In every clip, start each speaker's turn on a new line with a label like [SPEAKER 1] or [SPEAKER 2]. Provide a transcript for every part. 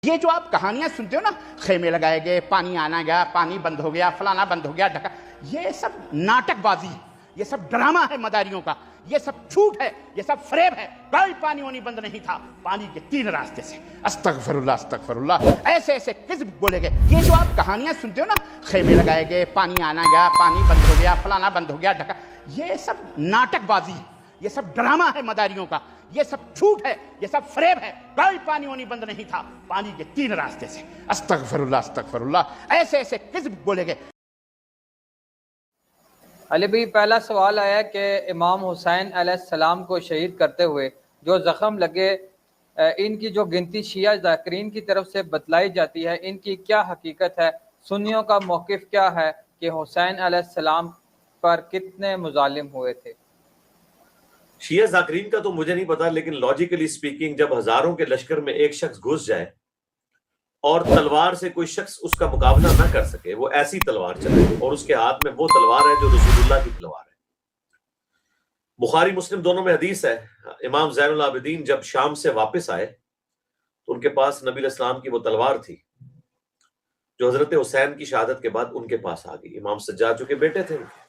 [SPEAKER 1] یہ جو آپ کہانیاں سنتے ہو نا، خیمے لگائے گئے، پانی آنا گیا، پانی بند ہو گیا، فلانا بند ہو گیا، ڈھکا، یہ سب ناٹک بازی، یہ سب ڈرامہ ہے مداریوں کا، یہ سب جھوٹ ہے، یہ سب فریب ہے۔ کوئی پانی ہونی بند نہیں تھا، پانی کے 3 راستے سے۔ استغفر اللہ استغفر اللہ، ایسے ایسے کذب بولے گئے۔ یہ جو آپ کہانیاں سنتے ہو نا، خیمے لگائے گئے، پانی آنا گیا، پانی بند ہو گیا، فلانا بند ہو گیا، ڈھکا، یہ سب ناٹک بازی، یہ سب ڈرامہ ہے مداریوں کا، یہ سب جھوٹ ہے، یہ سب فریب ہے۔ کوئی پانی ہونی بند نہیں تھا، پانی کے 3 راستے سے۔ استغفر اللہ، ایسے ایسے کذب بولے گئے۔
[SPEAKER 2] علی بھائی، پہلا سوال آیا کہ امام حسین علیہ السلام کو شہید کرتے ہوئے جو زخم لگے، ان کی جو گنتی شیعہ ذاکرین کی طرف سے بتلائی جاتی ہے، ان کی کیا حقیقت ہے؟ سنیوں کا موقف کیا ہے کہ حسین علیہ السلام پر کتنے مظالم ہوئے تھے؟
[SPEAKER 3] شیعہ ذاکرین کا تو مجھے نہیں پتا، لیکن لاجیکلی سپیکنگ جب ہزاروں کے لشکر میں ایک شخص گھس جائے اور تلوار سے کوئی شخص اس کا مقابلہ نہ کر سکے، وہ ایسی تلوار چلائے، اور اس کے ہاتھ میں وہ تلوار ہے جو رسول اللہ کی تلوار ہے۔ بخاری مسلم دونوں میں حدیث ہے، امام زین العابدین جب شام سے واپس آئے تو ان کے پاس نبی علیہ السلام کی وہ تلوار تھی جو حضرت حسین کی شہادت کے بعد ان کے پاس آ گئی۔ امام سجاد جو کہ بیٹے تھے ان کے،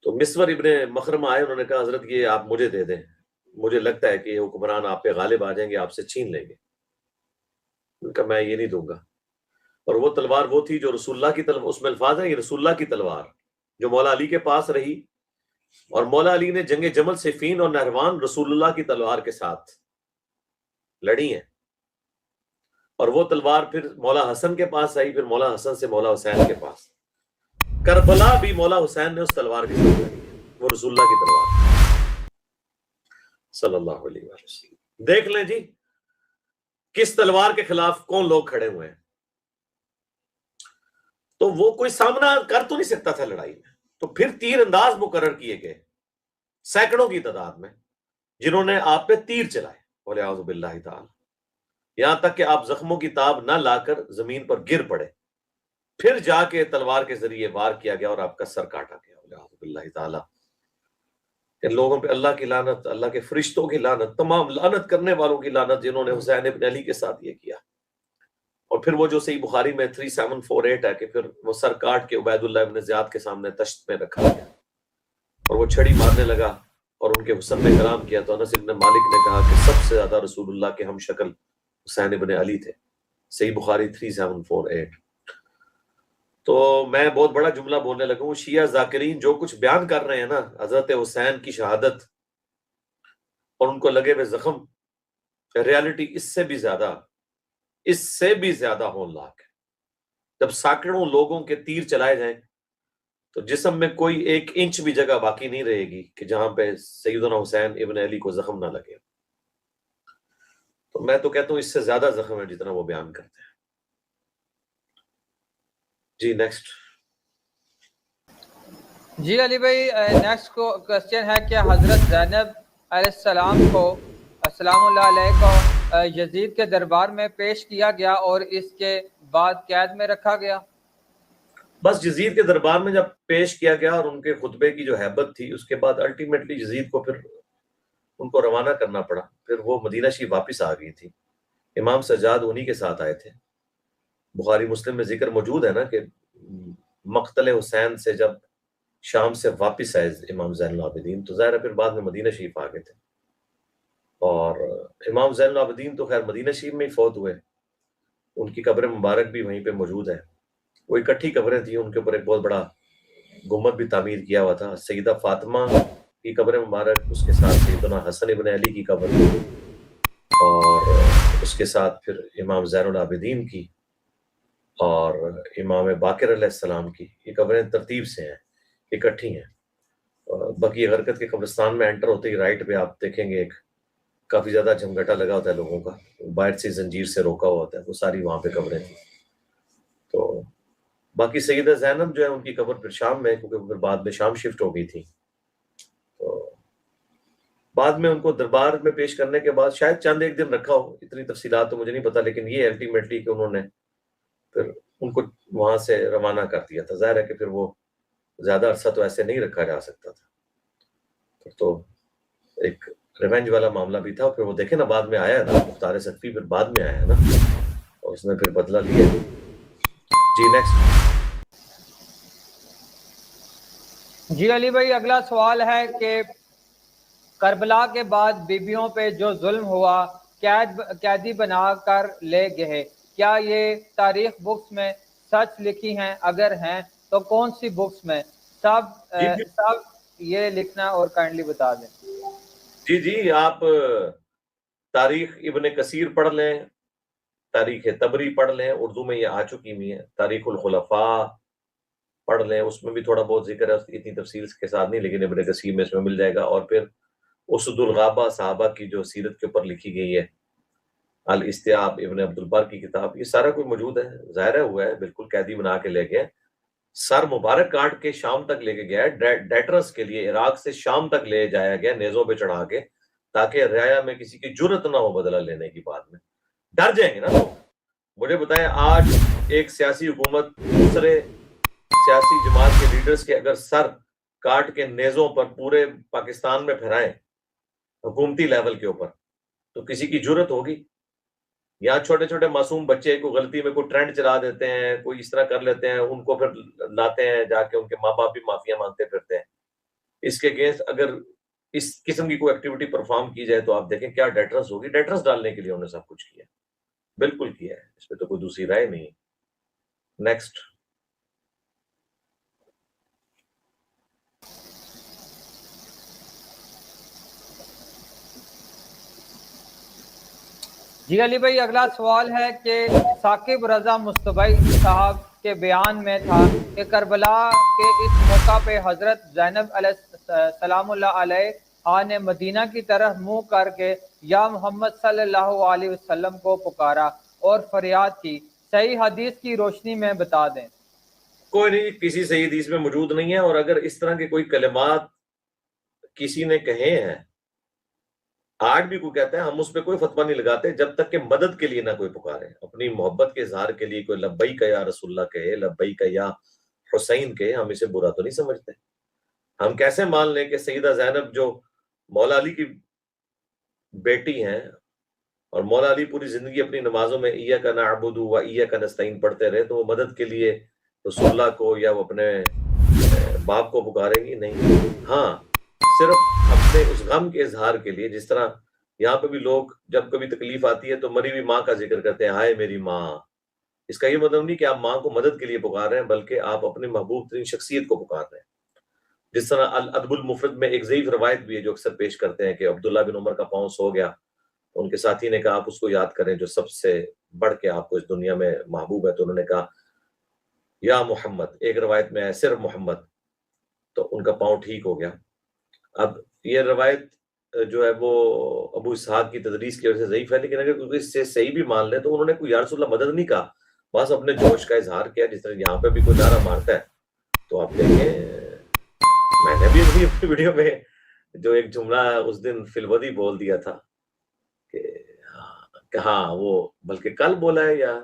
[SPEAKER 3] تو مسور ابن مخرمہ آئے، انہوں نے کہا حضرت یہ آپ مجھے دے دیں، مجھے لگتا ہے کہ یہ حکمران آپ پہ غالب آ جائیں گے، آپ سے چھین لیں گے۔ ان کا میں یہ نہیں دوں گا۔ اور وہ تلوار وہ تھی جو رسول اللہ کی تلوار، اس میں الفاظ ہیں یہ رسول اللہ کی تلوار جو مولا علی کے پاس رہی، اور مولا علی نے جنگ جمل صفین اور نہروان رسول اللہ کی تلوار کے ساتھ لڑی ہیں، اور وہ تلوار پھر مولا حسن کے پاس آئی، پھر مولا حسن سے مولا حسین کے پاس۔ کربلا بھی مولا حسین نے اس تلوار کے ساتھ لڑی ہے، وہ رسول اللہ کی تلوار صلی اللہ علیہ وسلم۔ دیکھ لیں جی کس تلوار کے خلاف کون لوگ کھڑے ہوئے ہیں۔ تو وہ کوئی سامنا کر تو نہیں سکتا تھا لڑائی میں، تو پھر تیر انداز مقرر کیے گئے سینکڑوں کی تعداد میں، جنہوں نے آپ پہ تیر چلائے، وَلِعَوْذُ بِاللَّهِ تعالی، یہاں تک کہ آپ زخموں کی تاب نہ لا کر زمین پر گر پڑے، پھر جا کے تلوار کے ذریعے وار کیا گیا اور آپ کا سر کاٹا گیا، وَلِعَوْذُ بِاللَّهِ تعالی۔ کہ لوگوں پہ اللہ کی لعنت، اللہ کے فرشتوں کی لعنت، تمام لعنت کرنے والوں کی لعنت جنہوں نے حسین ابن علی کے ساتھ یہ کیا۔ اور پھر وہ جو صحیح بخاری میں 3748 ہے کہ پھر وہ سر کاٹ کے عبید اللہ ابن زیاد کے سامنے تشت میں رکھا گیا، اور وہ چھڑی مارنے لگا اور ان کے حسن میں کلام کیا، تو انس ابن مالک نے کہا کہ سب سے زیادہ رسول اللہ کے ہم شکل حسین ابن علی تھے، صحیح بخاری 3748۔ تو میں بہت بڑا جملہ بولنے لگا ہوں، شیعہ ذاکرین جو کچھ بیان کر رہے ہیں نا حضرت حسین کی شہادت اور ان کو لگے ہوئے زخم، ریالٹی اس سے بھی زیادہ ہولناک ہے۔ جب سینکڑوں لوگوں کے تیر چلائے جائیں تو جسم میں کوئی 1 انچ بھی جگہ باقی نہیں رہے گی کہ جہاں پہ سیدنا حسین ابن علی کو زخم نہ لگے۔ تو میں تو کہتا ہوں اس سے زیادہ زخم ہے جتنا وہ بیان کرتے ہیں۔ جی نیکسٹ۔
[SPEAKER 2] جی علی بھائی، نیکسٹ کوشچن ہے کہ حضرت زینب علیہ السلام کو السلام اللہ علیہ کو یزید کے دربار میں پیش کیا گیا اور اس کے بعد قید میں رکھا گیا؟
[SPEAKER 3] بس یزید کے دربار میں جب پیش کیا گیا اور ان کے خطبے کی جو ہیبت تھی، اس کے بعد الٹیمیٹلی یزید کو پھر ان کو روانہ کرنا پڑا، پھر وہ مدینہ شریف واپس آ گئی تھی۔ امام سجاد انہی کے ساتھ آئے تھے۔ بخاری مسلم میں ذکر موجود ہے نا کہ مقتل حسین سے جب شام سے واپس آئے امام زین العابدین تو ظاہر ہے پھر بعد میں مدینہ شریف آ گئے تھے، اور امام زین العابدین تو خیر مدینہ شریف میں ہی فوت ہوئے، ان کی قبر مبارک بھی وہیں پہ موجود ہے۔ وہ اکٹھی قبریں تھیں، ان کے اوپر ایک بہت بڑا گنبد بھی تعمیر کیا ہوا تھا۔ سیدہ فاطمہ کی قبر مبارک، اس کے ساتھ سیدنا حسن ابن علی کی قبر، اور اس کے ساتھ پھر امام زین العابدین کی اور امام باقر علیہ السلام کی، یہ قبریں ترتیب سے ہیں، اکٹھی ہیں۔ بقی غرقت کے قبرستان میں انٹر ہوتے ہی رائٹ پہ آپ دیکھیں گے ایک کافی زیادہ جھمگٹا لگا ہوتا ہے لوگوں کا، باہر سے زنجیر سے روکا ہوا ہوتا ہے، وہ ساری وہاں پہ قبریں تھیں۔ تو باقی سیدہ زینب جو ہے ان کی قبر پھر شام میں، کیونکہ پھر بعد میں شام شفٹ ہو گئی تھی، تو بعد میں ان کو دربار میں پیش کرنے کے بعد شاید چند 1 دن رکھا ہو، اتنی تفصیلات تو مجھے نہیں پتا، لیکن یہ الٹیمیٹلی کہ انہوں نے پھر ان کو وہاں سے روانہ کر دیا تھا۔ ظاہر ہے کہ پھر وہ زیادہ عرصہ تو ایسے نہیں رکھا جا سکتا تھا، تو ایک ریونج والا معاملہ بھی تھا. پھر وہ دیکھیں نا بعد میں آیا نا مختار سقفی، پھر بعد میں آیا نا اور اس نے پھر بدلہ لیا. جی نیکسٹ.
[SPEAKER 2] جی علی بھائی اگلا سوال ہے کہ کربلا کے بعد بیبیوں پہ جو ظلم ہوا قیدی بنا کر لے گئے، کیا یہ تاریخ بکس میں سچ لکھی ہیں؟ اگر ہیں تو کون سی بکس میں؟ سب یہ لکھنا اور کائنڈلی بتا دیں.
[SPEAKER 3] جی آپ تاریخ ابن کثیر پڑھ لیں، تاریخ تبری پڑھ لیں، اردو میں یہ آ چکی ہوئی ہے. تاریخ الخلفاء پڑھ لیں، اس میں بھی تھوڑا بہت ذکر ہے، اتنی تفصیل کے ساتھ نہیں، لیکن ابن کثیر میں اس میں مل جائے گا. اور پھر اسد الغابہ صحابہ کی جو سیرت کے اوپر لکھی گئی ہے، الاستیاب ابن عبد البر کی کتاب، یہ سارا کوئی موجود ہے. ظاہر ہوا ہے بالکل قیدی بنا کے لے گئے، سر مبارک کاٹ کے شام تک لے کے گیا، ڈیٹرس کے لیے عراق سے شام تک لے جایا گیا نیزوں پہ چڑھا کے، تاکہ رعایا میں کسی کی جرت نہ ہو بدلہ لینے کی. بعد میں ڈر جائیں گے نا لوگ. مجھے بتائیں آج ایک سیاسی حکومت دوسرے سیاسی جماعت کے لیڈرز کے اگر سر کاٹ کے نیزوں پر پورے پاکستان میں پھیرائیں حکومتی لیول کے اوپر، تو کسی کی جرت ہوگی؟ یہاں چھوٹے چھوٹے معصوم بچے کو غلطی میں کوئی ٹرینڈ چلا دیتے ہیں، کوئی اس طرح کر لیتے ہیں، ان کو پھر لاتے ہیں جا کے، ان کے ماں باپ بھی معافیاں مانگتے پھرتے ہیں. اس کے اگینسٹ اگر اس قسم کی کوئی ایکٹیویٹی پرفارم کی جائے تو آپ دیکھیں کیا ڈیٹرس ہوگی. ڈیٹرس ڈالنے کے لیے انہوں نے سب کچھ کیا، بالکل کیا ہے، اس پہ تو کوئی دوسری رائے نہیں. نیکسٹ.
[SPEAKER 2] جی علی بھائی اگلا سوال ہے کہ ثاقب رضا مصطفی صاحب کے بیان میں تھا کہ کربلا کے اس موقع پہ حضرت زینب علیہ سلام اللہ علیہ نے مدینہ کی طرف منہ کر کے یا محمد صلی اللہ علیہ وسلم کو پکارا اور فریاد کی. صحیح حدیث کی روشنی میں بتا دیں.
[SPEAKER 3] کوئی نہیں، کسی صحیح حدیث میں موجود نہیں ہے. اور اگر اس طرح کے کوئی کلمات کسی نے کہے ہیں، آج بھی کوئی کہتا ہے، ہم اس پہ کوئی فتویٰ نہیں لگاتے جب تک کہ مدد کے لیے نہ کوئی پکارے. اپنی محبت کے اظہار کے لیے کوئی لبیک یا رسول اللہ کہے، لبیک یا حسین کہے، ہم اسے برا تو نہیں سمجھتے. ہم کیسے مان لیں کہ سیدہ زینب جو مولا علی کی بیٹی ہیں، اور مولا علی پوری زندگی اپنی نمازوں میں ایاک نعبد و ایاک نستعین پڑھتے رہے، تو وہ مدد کے لیے رسول اللہ کو یا وہ اپنے باپ کو پکاریں گی؟ نہیں. ہاں صرف اپنے اس غم کے اظہار کے لیے، جس طرح یہاں پہ بھی لوگ جب کبھی تکلیف آتی ہے تو مری ہوئی ماں کا ذکر کرتے ہیں، ہائے میری ماں. اس کا یہ مطلب نہیں کہ آپ ماں کو مدد کے لیے پکار رہے ہیں، بلکہ آپ اپنے محبوب ترین شخصیت کو پکار رہے ہیں. جس طرح الادب المفرد میں ایک ضعیف روایت بھی ہے جو اکثر پیش کرتے ہیں کہ عبداللہ بن عمر کا پاؤں سو گیا، ان کے ساتھی نے کہا آپ اس کو یاد کریں جو سب سے بڑھ کے آپ کو اس دنیا میں محبوب ہے. تو انہوں نے کہا یا محمد، ایک روایت میں ہے صرف محمد، تو ان کا پاؤں ٹھیک ہو گیا. اب یہ روایت جو ہے وہ ابو اسحاق کی تدریس کی وجہ سے ضعیف ہے، لیکن اگر کوئی اس سے صحیح بھی مان لے تو انہوں نے کوئی یا رسول اللہ مدد نہیں کہا، بس اپنے جوش کا اظہار کیا. جس طرح یہاں پہ بھی کوئی نعرہ مارتا ہے تو آپ دیکھیں، میں نے بھی اپنی ویڈیو میں جو ایک جملہ اس دن فی الودی بول دیا تھا کہ ہاں وہ بلکہ کل بولا ہے یا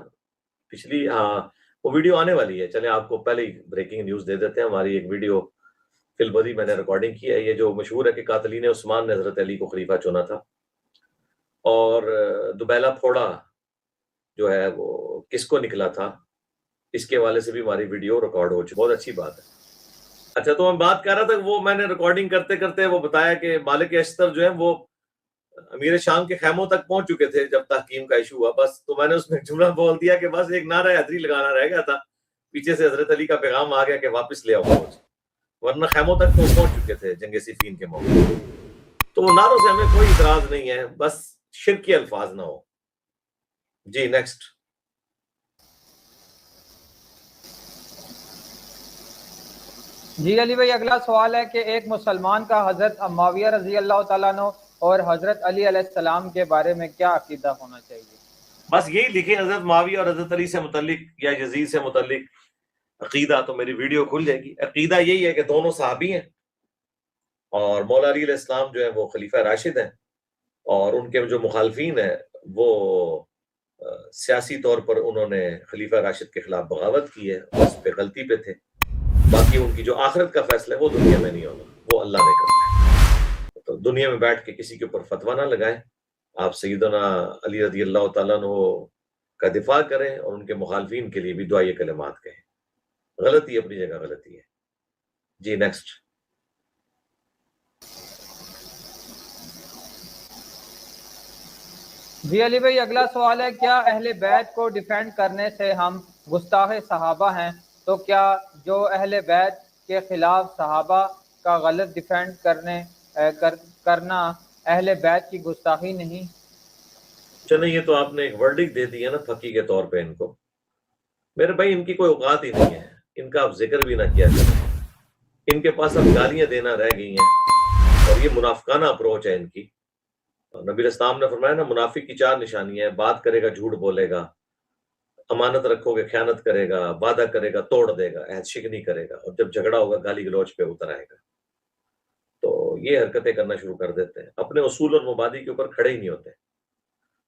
[SPEAKER 3] پچھلی، ہاں وہ ویڈیو آنے والی ہے. چلیں آپ کو پہلے ہی بریکنگ نیوز دے دیتے ہیں. ہماری ایک ویڈیو فی البدی میں نے ریکارڈنگ کی ہے. یہ جو مشہور ہے کہ قاتلین عثمان نے حضرت علی کو خلیفہ چنا تھا، اور دوبیلا پھوڑا جو ہے وہ کس کو نکلا تھا، اس کے حوالے سے بھی ہماری ویڈیو ریکارڈ ہو چکی. بہت اچھی بات ہے. اچھا تو میں بات کر رہا تھا، وہ میں نے ریکارڈنگ کرتے کرتے وہ بتایا کہ مالک اشتر جو ہے وہ امیر شام کے خیموں تک پہنچ چکے تھے جب تحکیم کا ایشو ہوا. بس تو میں نے اس میں جملہ بول دیا کہ بس ایک نعرہ حیدری لگانا رہ گیا تھا، پیچھے سے حضرت علی کا پیغام آ گیا کہ واپس لے آؤ، ورنہ خیموں تک تو پہنچ چکے تھے جنگ صفین کے موقع. تو وہ نعروں سے ہمیں کوئی اعتراض نہیں ہے، بس شرکی الفاظ نہ ہو. جی نیکسٹ.
[SPEAKER 2] جی علی بھائی اگلا سوال ہے کہ ایک مسلمان کا حضرت معاویہ رضی اللہ تعالیٰ عنہ اور حضرت علی علیہ السلام کے بارے میں کیا عقیدہ ہونا چاہیے؟
[SPEAKER 3] بس یہی لکھیں حضرت معاویہ اور حضرت علی سے متعلق یا یزید سے متعلق عقیدہ، تو میری ویڈیو کھل جائے گی. عقیدہ یہی ہے کہ دونوں صحابی ہیں، اور مولا علی علیہ السلام جو ہے وہ خلیفہ راشد ہیں، اور ان کے جو مخالفین ہیں وہ سیاسی طور پر انہوں نے خلیفہ راشد کے خلاف بغاوت کی ہے، اس پہ غلطی پہ تھے. باقی ان کی جو آخرت کا فیصلہ ہے وہ دنیا میں نہیں ہوگا، وہ اللہ نے کرنا ہے. تو دنیا میں بیٹھ کے کسی کے اوپر فتویٰ نہ لگائیں، آپ سیدنا علی رضی اللہ تعالیٰ عنہ کا دفاع کریں اور ان کے مخالفین کے لیے بھی دعائے کلمات کہیں. غلطی اپنی جگہ غلطی ہے. جی نیکسٹ.
[SPEAKER 2] جی علی بھائی اگلا سوال ہے، کیا اہل بیت کو ڈیفینڈ کرنے سے ہم گستاخ صحابہ ہیں؟ تو کیا جو اہل بیت کے خلاف صحابہ کا غلط ڈیفینڈ کرنا اہل بیت کی گستاخی نہیں؟
[SPEAKER 3] چلیں یہ تو آپ نے ایک ورڈک دے دی ہے نا پھکی کے طور پہ ان کو. میرے بھائی ان کی کوئی اوقات ہی نہیں ہے، ان کا آپ ذکر بھی نہ کیا کریں. ان کے پاس اب گالیاں دینا رہ گئی ہیں اور یہ منافقانہ اپروچ ہے ان کی. نبی اسلام نے فرمایا نا منافق کی 4 نشانیاں ہیں: بات کرے گا جھوٹ بولے گا، امانت رکھو گے خیانت کرے گا، وعدہ کرے گا توڑ دے گا، عہد شکنی کرے گا، اور جب جھگڑا ہوگا گالی گلوچ پہ اتر آئے گا. تو یہ حرکتیں کرنا شروع کر دیتے ہیں، اپنے اصول اور مبادی کے اوپر کھڑے ہی نہیں ہوتے.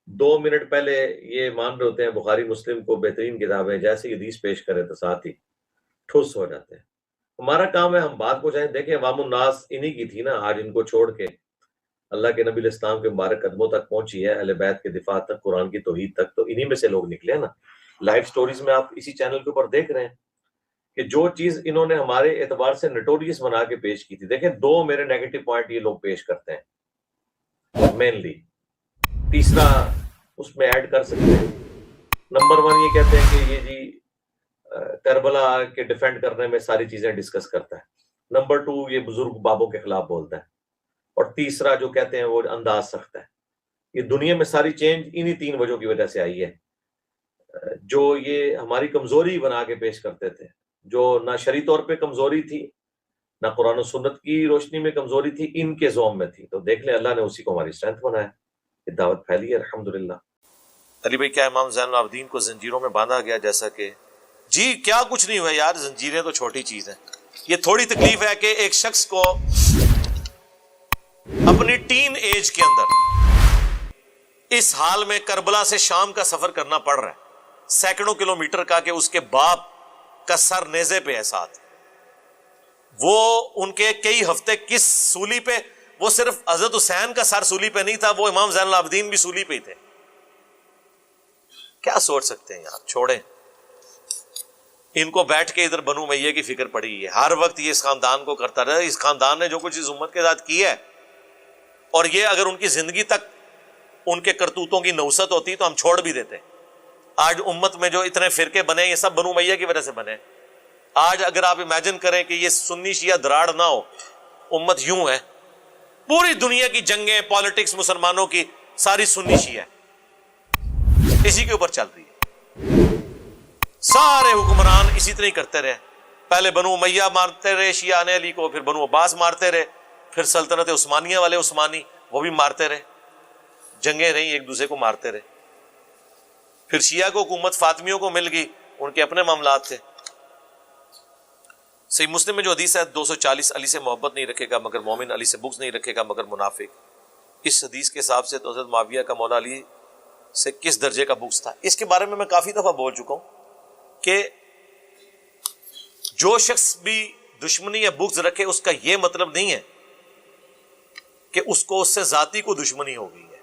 [SPEAKER 3] 2 منٹ پہلے یہ مان رہے ہوتے ہیں بخاری مسلم کو بہترین کتابیں، جیسے ہی حدیث پیش کرے تو ساتھ ہی ٹھوس ہو جاتے ہیں. ہمارا کام ہے ہم بات کو جائیں. دیکھیں عوام الناس انہی کی تھی نا، آج ان کو چھوڑ کے اللہ کے نبی الاسلام کے مبارک قدموں تک پہنچی ہے، اہل بیت کے دفاع تک، قرآن کی توحید تک. تو انہی میں سے لوگ نکلے نا. لائف سٹوریز میں آپ اسی چینل کے اوپر دیکھ رہے ہیں کہ جو چیز انہوں نے ہمارے اعتبار سے نٹوریس بنا کے پیش کی تھی. دیکھیں 2 میرے نیگیٹو پوائنٹ یہ لوگ پیش کرتے ہیں مینلی. تیسرا اس میں ایڈ کر سکتے ہیں. نمبر 1 یہ کہتے ہیں کہ یہ جی کربلا کے ڈیفینڈ کرنے میں ساری چیزیں ڈسکس کرتا ہے. نمبر 2 یہ بزرگ بابوں کے خلاف بولتا ہے. اور تیسرا جو کہتے ہیں وہ انداز سخت ہے. یہ دنیا میں ساری چینج انہی 3 وجہوں کی وجہ سے آئی ہے. جو یہ ہماری کمزوری بنا کے پیش کرتے تھے، جو نہ شرعی طور پہ کمزوری تھی نہ قرآن و سنت کی روشنی میں کمزوری تھی، ان کے زوم میں تھی. تو دیکھ لیں اللہ نے اسی کو ہماری اسٹرینتھ بنایا، یہ دعوت پھیلی ہے الحمدللہ. علی بھائی کیا امام زین العابدین کو زنجیروں میں باندھا گیا؟ جیسا کہ جی کیا کچھ نہیں ہوا یار، زنجیریں تو چھوٹی چیز ہیں. یہ تھوڑی تکلیف ہے کہ ایک شخص کو اپنی ٹین ایج کے اندر اس حال میں کربلا سے شام کا سفر کرنا پڑ رہا ہے، سینکڑوں کلومیٹر کا، کہ اس کے باپ کا سر نیزے پہ ہے ساتھ. وہ ان کے کئی ہفتے کس سولی پہ، وہ صرف حضرت حسین کا سر سولی پہ نہیں تھا، وہ امام زین العابدین بھی سولی پہ ہی تھے. کیا سوچ سکتے ہیں یار. چھوڑیں ان کو. بیٹھ کے ادھر بنو امیہ کی فکر پڑی ہے ہر وقت. یہ اس خاندان کو کرتا رہا. اس خاندان نے جو کچھ اس امت کے ساتھ کیا ہے، اور یہ اگر ان کی زندگی تک ان کے کرتوتوں کی نوست ہوتی تو ہم چھوڑ بھی دیتے. آج امت میں جو اتنے فرقے بنے یہ سب بنو امیہ کی وجہ سے بنے. آج اگر آپ امیجن کریں کہ یہ سنی شیعہ دراڑ نہ ہو، امت یوں ہے. پوری دنیا کی جنگیں پالیٹکس مسلمانوں کی ساری سنی شیعہ ہے، اسی کے اوپر چل رہی ہے. سارے حکمران اسی طرح ہی کرتے رہے. پہلے بنو امیہ مارتے رہے شیعہ علی کو، پھر بنو عباس مارتے رہے، پھر سلطنت عثمانیہ والے عثمانی وہ بھی مارتے رہے. جنگیں رہی، ایک دوسرے کو مارتے رہے. پھر شیعہ کو حکومت فاطمیوں کو مل گئی، ان کے اپنے معاملات تھے. صحیح مسلم میں جو حدیث ہے 240 علی سے محبت نہیں رکھے گا مگر مومن، علی سے بغض نہیں رکھے گا مگر منافق. اس حدیث کے حساب سے تو حضرت معاویہ کا مولا علی سے کس درجے کا بغض تھا. اس کے بارے میں میں کافی دفعہ بول چکا ہوں کہ جو شخص بھی دشمنی یا بغض رکھے اس کا یہ مطلب نہیں ہے کہ اس کو اس سے ذاتی کو دشمنی ہو گئی ہے.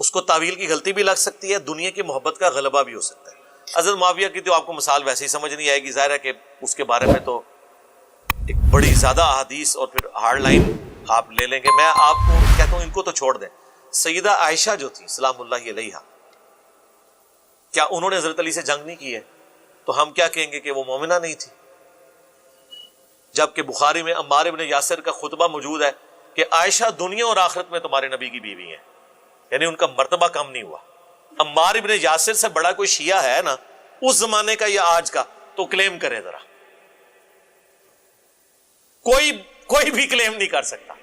[SPEAKER 3] اس کو تعویل کی غلطی بھی لگ سکتی ہے، دنیا کی محبت کا غلبہ بھی ہو سکتا ہے. حضرت معاویہ کی تو آپ کو مثال ویسے ہی سمجھ نہیں آئے گی. ظاہر ہے کہ اس کے بارے میں تو ایک بڑی زیادہ احادیث اور پھر ہارڈ لائن آپ لے لیں گے. میں آپ کو کہتا ہوں ان کو تو چھوڑ دیں. سیدہ عائشہ جو تھی سلام اللہ علیہا، کیا انہوں نے حضرت علی سے جنگ نہیں کی ہے؟ تو ہم کیا کہیں گے کہ وہ مومنہ نہیں تھی؟ جبکہ بخاری میں عمار ابن یاسر کا خطبہ موجود ہے کہ عائشہ دنیا اور آخرت میں تمہارے نبی کی بیوی ہیں، یعنی ان کا مرتبہ کم نہیں ہوا. عمار ابن یاسر سے بڑا کوئی شیعہ ہے نا اس زمانے کا یا آج کا تو کلیم کرے ذرا. کوئی بھی کلیم نہیں کر سکتا.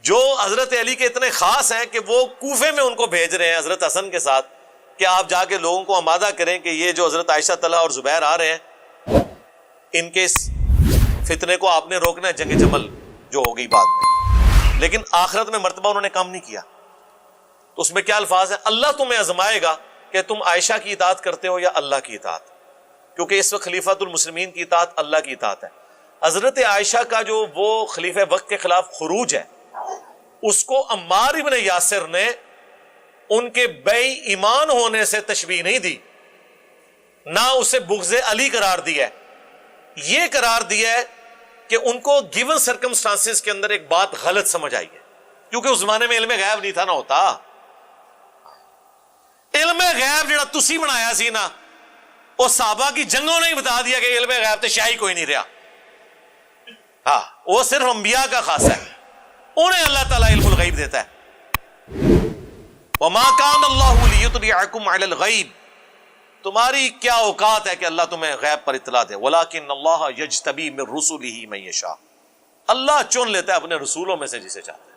[SPEAKER 3] جو حضرت علی کے اتنے خاص ہیں کہ وہ کوفے میں ان کو بھیج رہے ہیں حضرت حسن کے ساتھ کہ آپ جا کے لوگوں کو آمادہ کریں کہ یہ جو حضرت عائشہ طلحہ اور زبیر آ رہے ہیں ان کے اس فتنے کو آپ نے روکنا ہے، جنگ جمل جو ہو گئی بعد میں. لیکن آخرت میں مرتبہ انہوں نے کم نہیں کیا. تو اس میں کیا الفاظ ہیں؟ اللہ تمہیں آزمائے گا کہ تم عائشہ کی اطاعت کرتے ہو یا اللہ کی اطاعت، کیونکہ اس وقت خلیفۃ المسلمین کی اطاعت اللہ کی اطاعت ہے. حضرت عائشہ کا جو وہ خلیفہ وقت کے خلاف خروج ہے اس کو عمار ابن یاسر نے ان کے بے ایمان ہونے سے تشبیہ نہیں دی، نہ اسے بغض علی قرار دیا ہے، یہ قرار دیا ہے کہ ان کو گیون سرکمسٹانسز کے اندر ایک بات غلط سمجھ آئی ہے، کیونکہ اس زمانے میں علم غیب نہیں تھا نہ ہوتا۔ علم غیب جڑا تسی بنایا سی نا، وہ صحابہ کی جنگوں نے ہی بتا دیا کہ علم غیب تو شاہی کوئی نہیں رہا، ہاں وہ صرف انبیاء کا خاصہ ہے، انہیں اللہ تعالیٰ علم الغیب دیتا ہے۔ وَمَا كَانَ اللَّهُ لِيُطْلِعَكُمْ عَلَى الْغَيْبِ، تمہاری کیا اوقات ہے کہ اللہ تمہیں غیب پر اطلاع دے، وَلَكِنَّ اللَّهَ يَجْتَبِي مِن رُسُلِهِ مَن يَشَاءُ، اللہ چن لیتا ہے اپنے رسولوں میں سے جسے چاہتا ہے۔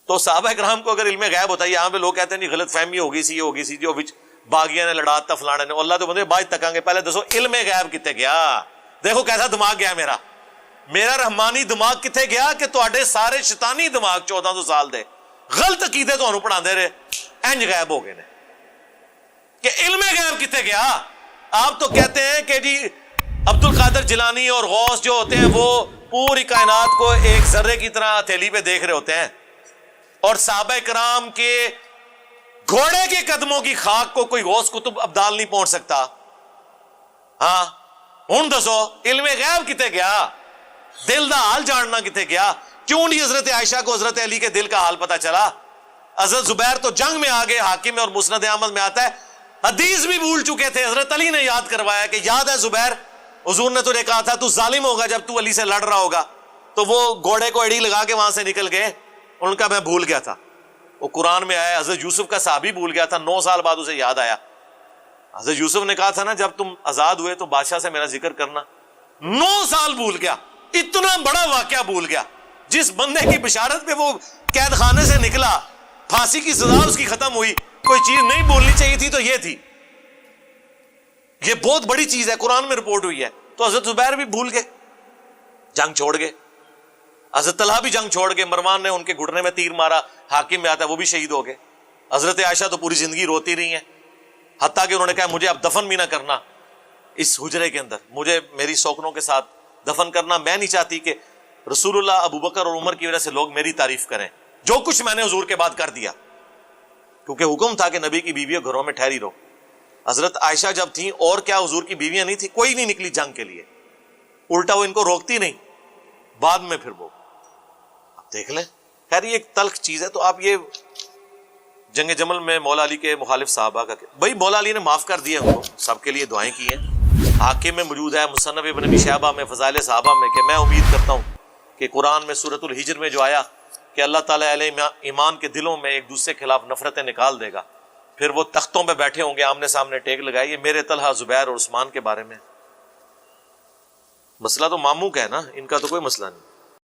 [SPEAKER 3] تو صحابہ کرام کو اگر علم غیب ہوتا ہے، یہاں پہ لوگ کہتے ہیں نہیں غلط فہمی ہوگی سی، ہوگی سی جو وچ باغیاں نے لڑاتا فلانے نے، اللہ تو بندے باج تکاں گے، پہلے دسو علم غیب کتے گیا، دیکھو کیسا دماغ گیا میرا رحمانی دماغ کتے گیا کہ تواڈے سارے شیطانی دماغ 1400 سال دے غلط عقیدے تانوں پڑھا دے رہے انج غائب ہو گئے نے کہ علم غیب کتے گیا۔ آپ تو کہتے ہیں کہ جی عبد القادر جیلانی اور غوث جو ہوتے ہیں وہ پوری کائنات کو ایک ذرے کی طرح ہتھیلی پہ دیکھ رہے ہوتے ہیں، اور صحابہ کرام کے گھوڑے کے قدموں کی خاک کو کوئی غوث قطب ابدال نہیں پہنچ سکتا۔ ہاں ہن دسو علم غیب کتے گیا، دل دا حال جاننا کتے گیا؟ کیوں نہیں حضرت عائشہ کو حضرت علی کے دل کا حال پتا چلا؟ حضرت زبیر تو جنگ میں آگے، حاکم میں اور مسند احمد میں آتا ہے حدیث بھی بھول چکے تھے، حضرت علی نے یاد کروایا کہ یاد ہے زبیر، حضور نے تجھے کہا تھا تو ظالم ہوگا جب تو علی سے لڑ رہا ہوگا، تو وہ گھوڑے کو ایڑی لگا کے وہاں سے نکل گئے، ان کا میں بھول گیا تھا۔ وہ قرآن میں آیا، حضرت یوسف کا صحابی بھول گیا تھا، 9 سال بعد اسے یاد آیا۔ حضرت یوسف نے کہا تھا نا جب تم آزاد ہوئے تو بادشاہ سے میرا ذکر کرنا، 9 سال بھول گیا، اتنا بڑا واقعہ بھول گیا۔ جس بندے کی بشارت پہ وہ قید خانے سے نکلا، پھانسی کی سزا اس کی ختم ہوئی، کوئی چیز نہیں بولنی چاہیے تھی تو یہ تھی، یہ بہت بڑی چیز ہے، قرآن میں رپورٹ ہوئی ہے۔ تو حضرت زبیر بھی بھول گئے، جنگ چھوڑ گئے، حضرت طلحہ بھی جنگ چھوڑ گئے، مروان نے ان کے گھٹنے میں تیر مارا، حاکم میں آتا ہے وہ بھی شہید ہو گئے۔ حضرت عائشہ تو پوری زندگی روتی رہی ہیں، حتیٰ کہ انہوں نے کہا مجھے اب دفن بھی نہ کرنا اس حجرے کے اندر، مجھے میری سوکنوں کے ساتھ دفن کرنا، میں نہیں چاہتی کہ رسول اللہ، ابو بکر اور عمر کی وجہ سے لوگ میری تعریف کریں، جو کچھ میں نے حضور کے بعد کر دیا، کیونکہ حکم تھا کہ نبی کی بیویاں گھروں میں ٹھہری رہو۔ حضرت عائشہ جب تھیں اور کیا حضور کی بیویاں نہیں تھی، کوئی نہیں نکلی جنگ کے لیے، الٹا وہ ان کو روکتی نہیں، بعد میں پھر وہ آپ دیکھ لیں۔ خیر یہ ایک تلخ چیز ہے۔ تو آپ یہ جنگ جمل میں مولا علی کے مخالف صحابہ کا بھائی مولا علی نے معاف کر دیا ان کو، سب کے لیے دعائیں کی ہیں، حاکم میں موجود ہے، مصنف ابن ابی شیبہ میں، فضائل صحابہ میں، کہ میں امید کرتا ہوں کہ قرآن میں سورۃ الحجر میں جو آیا کہ اللہ تعالیٰ اہل ایمان کے دلوں میں ایک دوسرے کے خلاف نفرتیں نکال دے گا، پھر وہ تختوں پہ بیٹھے ہوں گے آمنے سامنے ٹیک لگائے۔ یہ میرے طلحہ، زبیر اور عثمان کے بارے میں مسئلہ تو ماموں کا ہے نا، ان کا تو کوئی مسئلہ نہیں۔